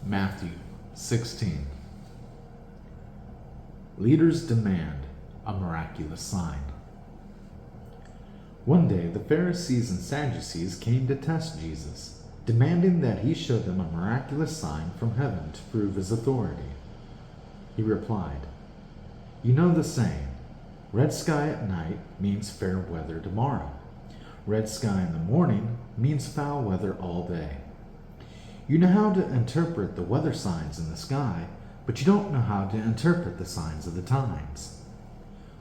Matthew 16. Leaders demand a miraculous sign. One day, the Pharisees and Sadducees came to test Jesus, demanding that he show them a miraculous sign from heaven to prove his authority. He replied, "You know the saying, red sky at night means fair weather tomorrow. Red sky in the morning means foul weather all day. You know how to interpret the weather signs in the sky, but you don't know how to interpret the signs of the times.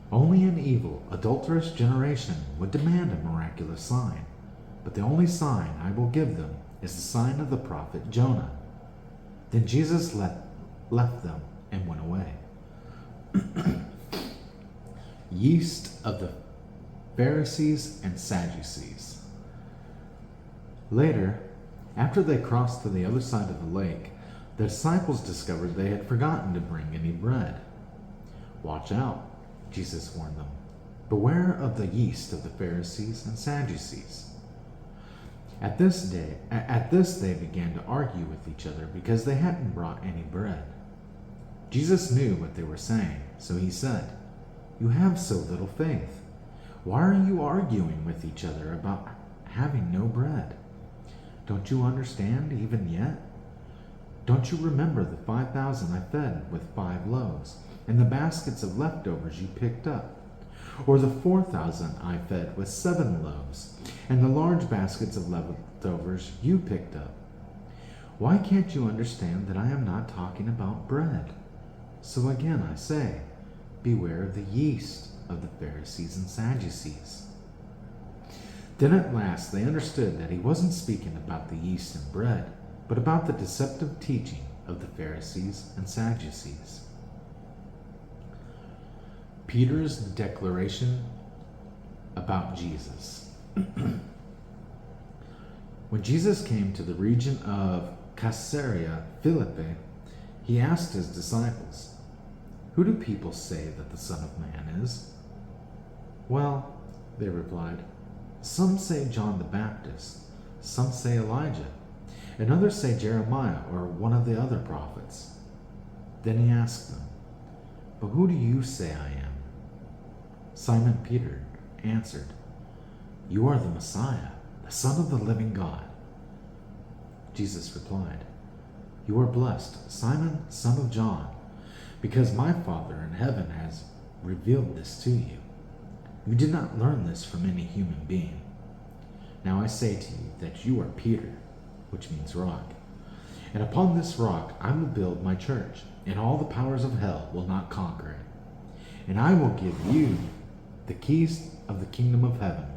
Only an evil, adulterous generation would demand a miraculous sign, but the only sign I will give them is the sign of the prophet Jonah." Then Jesus left them and went away. Yeast of the Pharisees and Sadducees. Later, after they crossed to the other side of the lake, the disciples discovered they had forgotten to bring any bread. "Watch out," Jesus warned them. "Beware of the yeast of the Pharisees and Sadducees." At this they began to argue with each other because they hadn't brought any bread. Jesus knew what they were saying, so he said, "You have so little faith. Why are you arguing with each other about having no bread? Don't you understand even yet? Don't you remember the 5,000 I fed with 5 loaves, and the baskets of leftovers you picked up? Or the 4,000 I fed with 7 loaves, and the large baskets of leftovers you picked up? Why can't you understand that I am not talking about bread? So again I say, beware of the yeast of the Pharisees and Sadducees." Then at last they understood that he wasn't speaking about the yeast and bread, but about the deceptive teaching of the Pharisees and Sadducees. Peter's declaration about Jesus. When Jesus came to the region of Caesarea Philippi, he asked his disciples, "Who do people say that the Son of Man is?" "Well," they replied, "some say John the Baptist, some say Elijah, and others say Jeremiah or one of the other prophets." Then he asked them, "But who do you say I am?" Simon Peter answered, "You are the Messiah, the Son of the living God." Jesus replied, "You are blessed, Simon, son of John, because my Father in heaven has revealed this to you. You did not learn this from any human being. Now I say to you that you are Peter," which means rock, "and upon this rock I will build my church, and all the powers of hell will not conquer it. And I will give you the keys of the kingdom of heaven.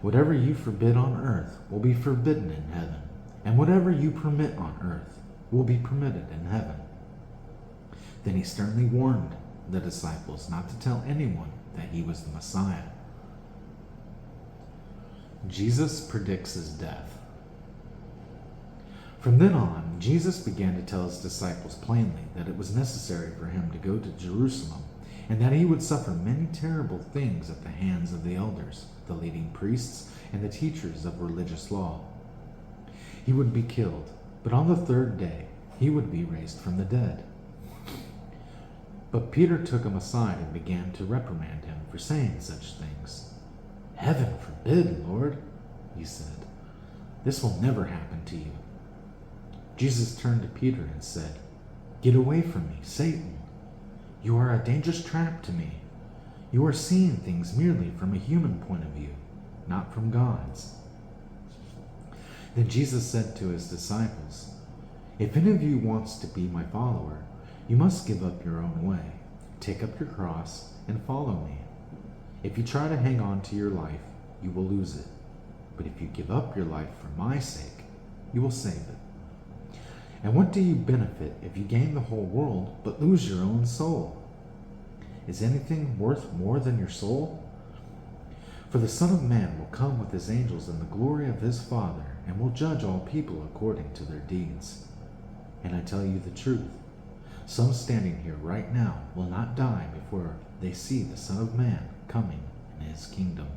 Whatever you forbid on earth will be forbidden in heaven, and whatever you permit on earth will be permitted in heaven." Then he sternly warned the disciples not to tell anyone that he was the Messiah. Jesus predicts his death. From then on, Jesus began to tell his disciples plainly that it was necessary for him to go to Jerusalem, and that he would suffer many terrible things at the hands of the elders, the leading priests, and the teachers of religious law. He would be killed, but on the 3rd day he would be raised from the dead. But Peter took him aside and began to reprimand him for saying such things. "Heaven forbid, Lord," he said. "This will never happen to you." Jesus turned to Peter and said, "Get away from me, Satan. You are a dangerous trap to me. You are seeing things merely from a human point of view, not from God's." Then Jesus said to his disciples, "If any of you wants to be my follower, you must give up your own way, take up your cross, and follow me. If you try to hang on to your life, you will lose it. But if you give up your life for my sake, you will save it. And what do you benefit if you gain the whole world but lose your own soul? Is anything worth more than your soul? For the Son of Man will come with his angels in the glory of his Father, and will judge all people according to their deeds. And I tell you the truth, some standing here right now will not die before they see the Son of Man coming in his kingdom."